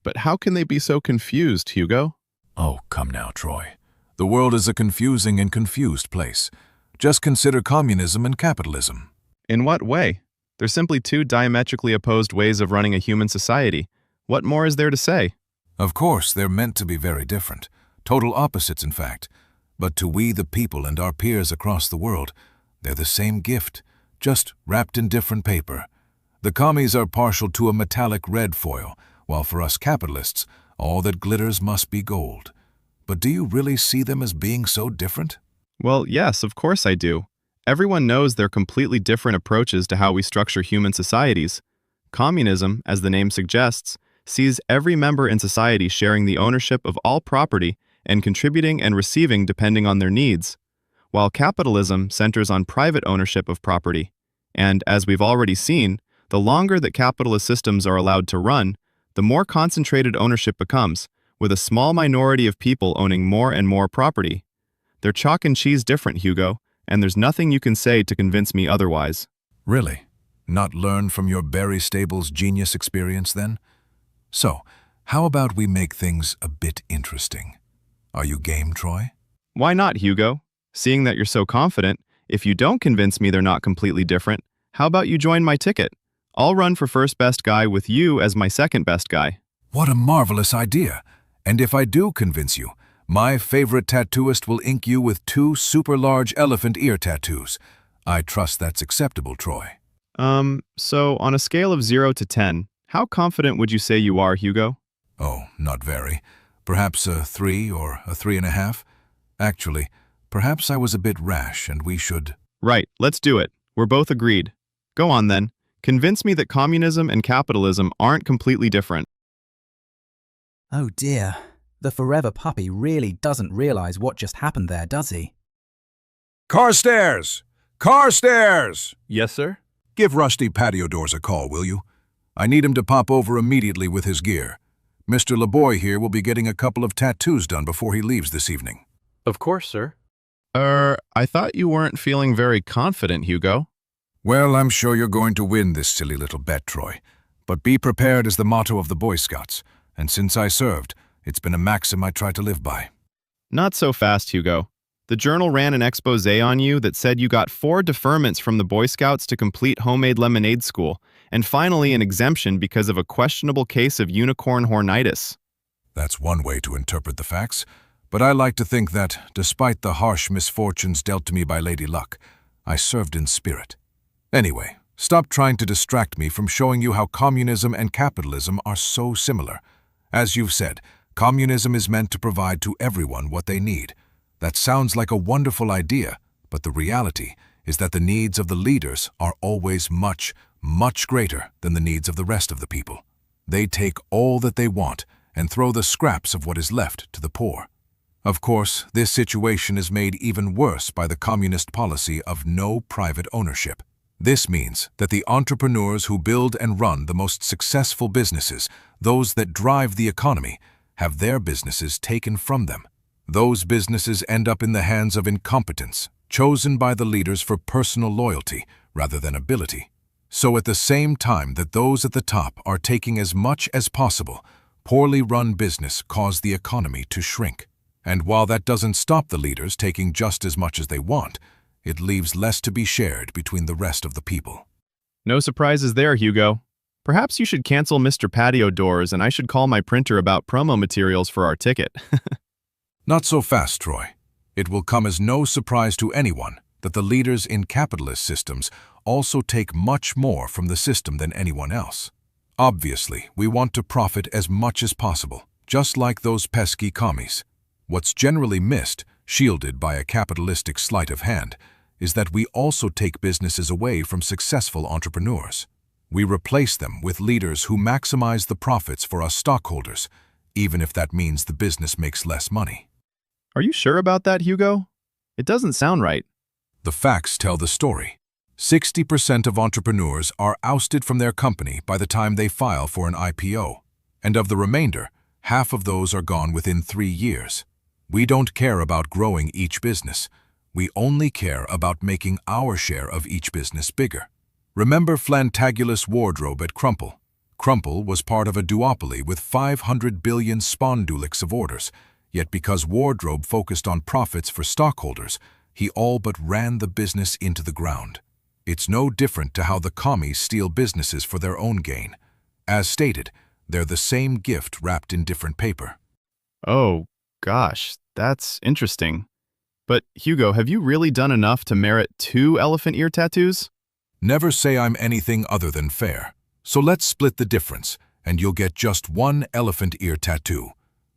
But how can they be so confused, Hugo? Oh, come now, Troy. The world is a confusing and confused place. Just consider communism and capitalism. In what way? They're simply two diametrically opposed ways of running a human society. What more is there to say? Of course, they're meant to be very different. Total opposites, in fact. But to we the people and our peers across the world, they're the same gift, just wrapped in different paper. The commies are partial to a metallic red foil, while for us capitalists, all that glitters must be gold. But do you really see them as being so different? Well, yes, of course I do. Everyone knows they're completely different approaches to how we structure human societies. Communism, as the name suggests, sees every member in society sharing the ownership of all property and contributing and receiving depending on their needs, while capitalism centers on private ownership of property. And, as we've already seen, the longer that capitalist systems are allowed to run, the more concentrated ownership becomes, with a small minority of people owning more and more property. They're chalk and cheese different, Hugo, and there's nothing you can say to convince me otherwise. Really? Not learn from your Barry Stables genius experience, then? So, how about we make things a bit interesting? Are you game, Troy? Why not, Hugo? Seeing that you're so confident, if you don't convince me they're not completely different, how about you join my ticket? I'll run for first best guy with you as my second best guy. What a marvelous idea! And if I do convince you, my favorite tattooist will ink you with 2 super large elephant ear tattoos. I trust that's acceptable, Troy. So on a scale of 0 to 10, how confident would you say you are, Hugo? Oh, not very. Perhaps a 3 or a 3.5. Actually, perhaps I was a bit rash and we should... Right, let's do it. We're both agreed. Go on then. Convince me that communism and capitalism aren't completely different. Oh dear. The forever puppy really doesn't realize what just happened there, does he? Carstairs! Carstairs! Yes, sir? Give Rusty Patio Doors a call, will you? I need him to pop over immediately with his gear. Mr. LeBoy here will be getting a couple of tattoos done before he leaves this evening. Of course, sir. I thought you weren't feeling very confident, Hugo. Well, I'm sure you're going to win this silly little bet, Troy. But be prepared is the motto of the Boy Scouts, and since I served, it's been a maxim I try to live by. Not so fast, Hugo. The Journal ran an expose on you that said you got 4 deferments from the Boy Scouts to complete homemade lemonade school, and finally an exemption because of a questionable case of unicorn hornitis. That's one way to interpret the facts, but I like to think that, despite the harsh misfortunes dealt to me by Lady Luck, I served in spirit. Anyway, stop trying to distract me from showing you how communism and capitalism are so similar. As you've said, communism is meant to provide to everyone what they need. That sounds like a wonderful idea, but the reality is that the needs of the leaders are always much, much greater than the needs of the rest of the people. They take all that they want and throw the scraps of what is left to the poor. Of course, this situation is made even worse by the communist policy of no private ownership. This means that the entrepreneurs who build and run the most successful businesses, those that drive the economy, have their businesses taken from them. Those businesses end up in the hands of incompetents, chosen by the leaders for personal loyalty rather than ability. So at the same time that those at the top are taking as much as possible, poorly run business cause the economy to shrink. And while that doesn't stop the leaders taking just as much as they want, it leaves less to be shared between the rest of the people. No surprises there, Hugo. Perhaps you should cancel Mr. Patio Doors and I should call my printer about promo materials for our ticket. Not so fast, Troy. It will come as no surprise to anyone that the leaders in capitalist systems also take much more from the system than anyone else. Obviously, we want to profit as much as possible, just like those pesky commies. What's generally missed, shielded by a capitalistic sleight of hand, is that we also take businesses away from successful entrepreneurs. We replace them with leaders who maximize the profits for us stockholders, even if that means the business makes less money. Are you sure about that, Hugo? It doesn't sound right. The facts tell the story. 60% of entrepreneurs are ousted from their company by the time they file for an IPO, and of the remainder, half of those are gone within 3 years. We don't care about growing each business. We only care about making our share of each business bigger. Remember Flantagulus Wardrobe at Crumple? Crumple was part of a duopoly with 500 billion spondulics of orders, yet because Wardrobe focused on profits for stockholders, he all but ran the business into the ground. It's no different to how the commies steal businesses for their own gain. As stated, they're the same gift wrapped in different paper. Oh, gosh, that's interesting. But, Hugo, have you really done enough to merit 2 elephant ear tattoos? Never say I'm anything other than fair. So let's split the difference, and you'll get just 1 elephant ear tattoo.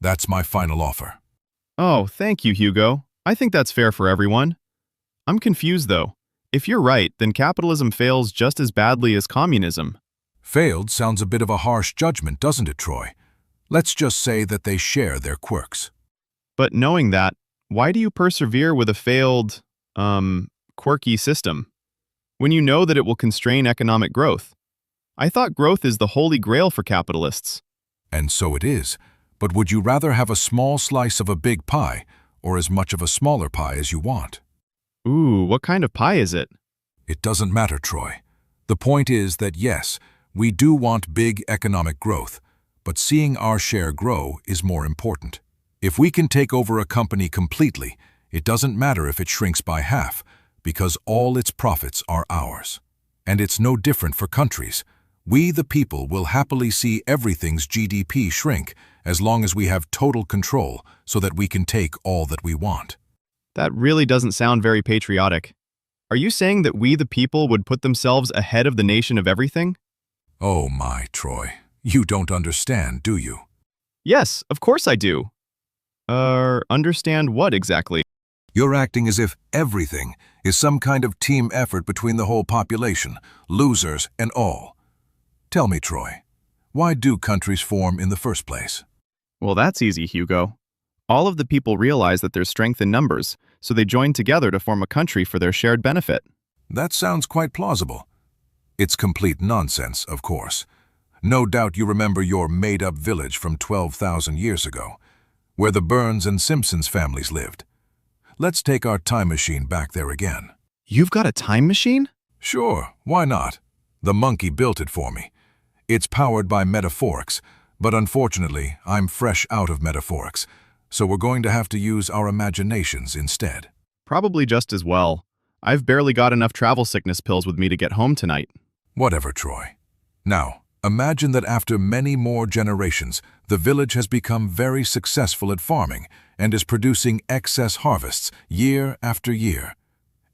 That's my final offer. Oh, thank you, Hugo. I think that's fair for everyone. I'm confused, though. If you're right, then capitalism fails just as badly as communism. Failed sounds a bit of a harsh judgment, doesn't it, Troy? Let's just say that they share their quirks. But knowing that, why do you persevere with a failed, quirky system, when you know that it will constrain economic growth? I thought growth is the holy grail for capitalists. And so it is. But would you rather have a small slice of a big pie, or as much of a smaller pie as you want? Ooh, what kind of pie is it? It doesn't matter, Troy. The point is that yes, we do want big economic growth, but seeing our share grow is more important. If we can take over a company completely, it doesn't matter if it shrinks by half, because all its profits are ours. And it's no different for countries. We, the people, will happily see everything's GDP shrink as long as we have total control so that we can take all that we want. That really doesn't sound very patriotic. Are you saying that we the people would put themselves ahead of the nation of everything? Oh my, Troy. You don't understand, do you? Yes, of course I do. Understand what exactly? You're acting as if everything is some kind of team effort between the whole population, losers and all. Tell me, Troy, why do countries form in the first place? Well, that's easy, Hugo. All of the people realize that there's strength in numbers, so they join together to form a country for their shared benefit. That sounds quite plausible. It's complete nonsense, of course. No doubt you remember your made-up village from 12,000 years ago, where the Burns and Simpsons families lived. Let's take our time machine back there again. You've got a time machine? Sure, why not? The monkey built it for me. It's powered by metaphorics, but unfortunately, I'm fresh out of metaphorics, so we're going to have to use our imaginations instead. Probably just as well. I've barely got enough travel sickness pills with me to get home tonight. Whatever, Troy. Now, imagine that after many more generations, the village has become very successful at farming and is producing excess harvests year after year.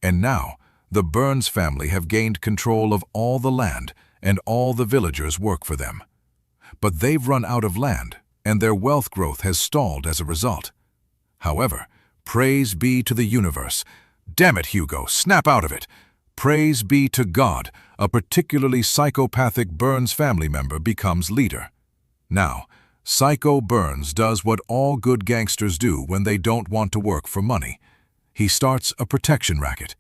And now, the Burns family have gained control of all the land and all the villagers work for them. But they've run out of land, and their wealth growth has stalled as a result. However, praise be to the universe. Damn it, Hugo, snap out of it. Praise be to God, a particularly psychopathic Burns family member becomes leader. Now, Psycho Burns does what all good gangsters do when they don't want to work for money. He starts a protection racket.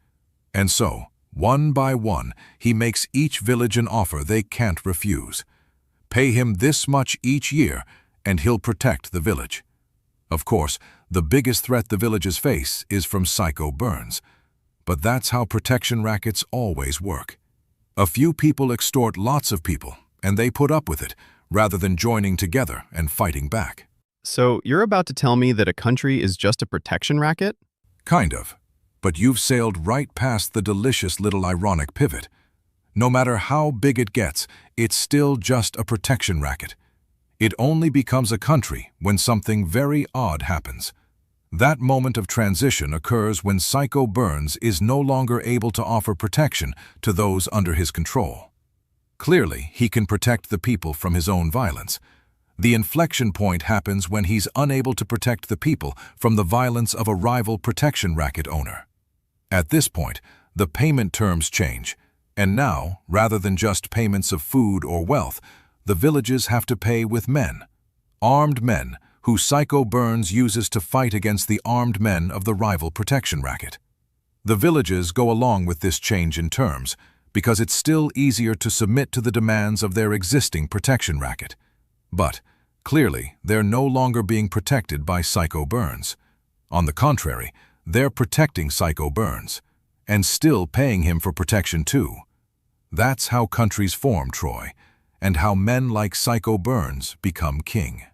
And so, one by one, he makes each village an offer they can't refuse. Pay him this much each year, and he'll protect the village. Of course, the biggest threat the villages face is from Psycho Burns. But that's how protection rackets always work. A few people extort lots of people, and they put up with it, rather than joining together and fighting back. So you're about to tell me that a country is just a protection racket? Kind of. But you've sailed right past the delicious little ironic pivot. No matter how big it gets, it's still just a protection racket. It only becomes a country when something very odd happens. That moment of transition occurs when Psycho Burns is no longer able to offer protection to those under his control. Clearly, he can protect the people from his own violence. The inflection point happens when he's unable to protect the people from the violence of a rival protection racket owner. At this point, the payment terms change, and now, rather than just payments of food or wealth, the villages have to pay with men, armed men, who Psycho Burns uses to fight against the armed men of the rival protection racket. The villages go along with this change in terms because it's still easier to submit to the demands of their existing protection racket. But, clearly, they're no longer being protected by Psycho Burns. On the contrary, they're protecting Psycho Burns, and still paying him for protection too. That's how countries form, Troy, and how men like Psycho Burns become king.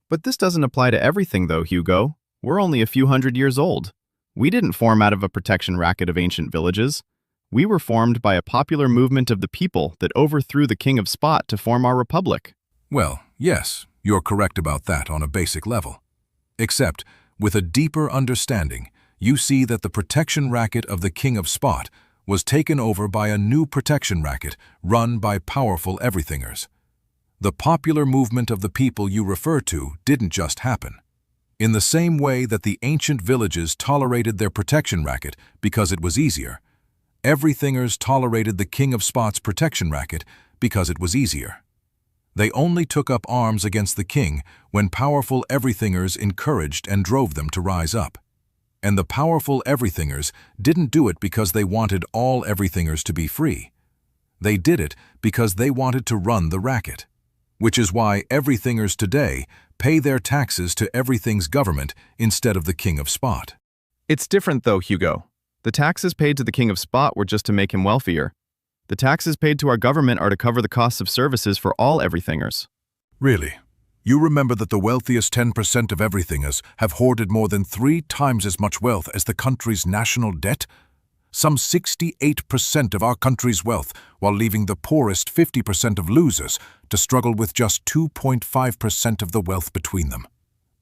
But this doesn't apply to everything, though, Hugo. We're only a few hundred years old. We didn't form out of a protection racket of ancient villages. We were formed by a popular movement of the people that overthrew the King of Spot to form our republic. Well, yes, you're correct about that on a basic level. Except, with a deeper understanding, you see that the protection racket of the King of Spot was taken over by a new protection racket run by powerful everythingers. The popular movement of the people you refer to didn't just happen. In the same way that the ancient villages tolerated their protection racket because it was easier, everythingers tolerated the King of Spot's protection racket because it was easier. They only took up arms against the king when powerful everythingers encouraged and drove them to rise up. And the powerful everythingers didn't do it because they wanted all everythingers to be free. They did it because they wanted to run the racket. Which is why everythingers today pay their taxes to everything's government instead of the King of Spot. It's different, though, Hugo. The taxes paid to the King of Spot were just to make him wealthier. The taxes paid to our government are to cover the costs of services for all everythingers. Really? You remember that the wealthiest 10% of everythingers have hoarded more than 3 times as much wealth as the country's national debt? Some 68% of our country's wealth, while leaving the poorest 50% of losers to struggle with just 2.5% of the wealth between them.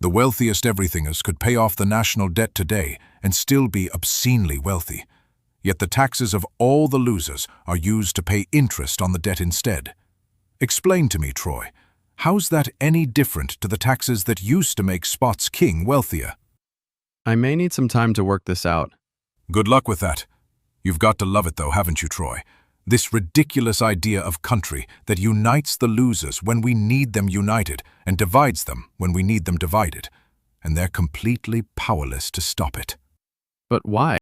The wealthiest everythingers could pay off the national debt today and still be obscenely wealthy. Yet the taxes of all the losers are used to pay interest on the debt instead. Explain to me, Troy, how's that any different to the taxes that used to make Spot's king wealthier? I may need some time to work this out. Good luck with that. You've got to love it, though, haven't you, Troy? This ridiculous idea of country that unites the losers when we need them united and divides them when we need them divided. And they're completely powerless to stop it. But why?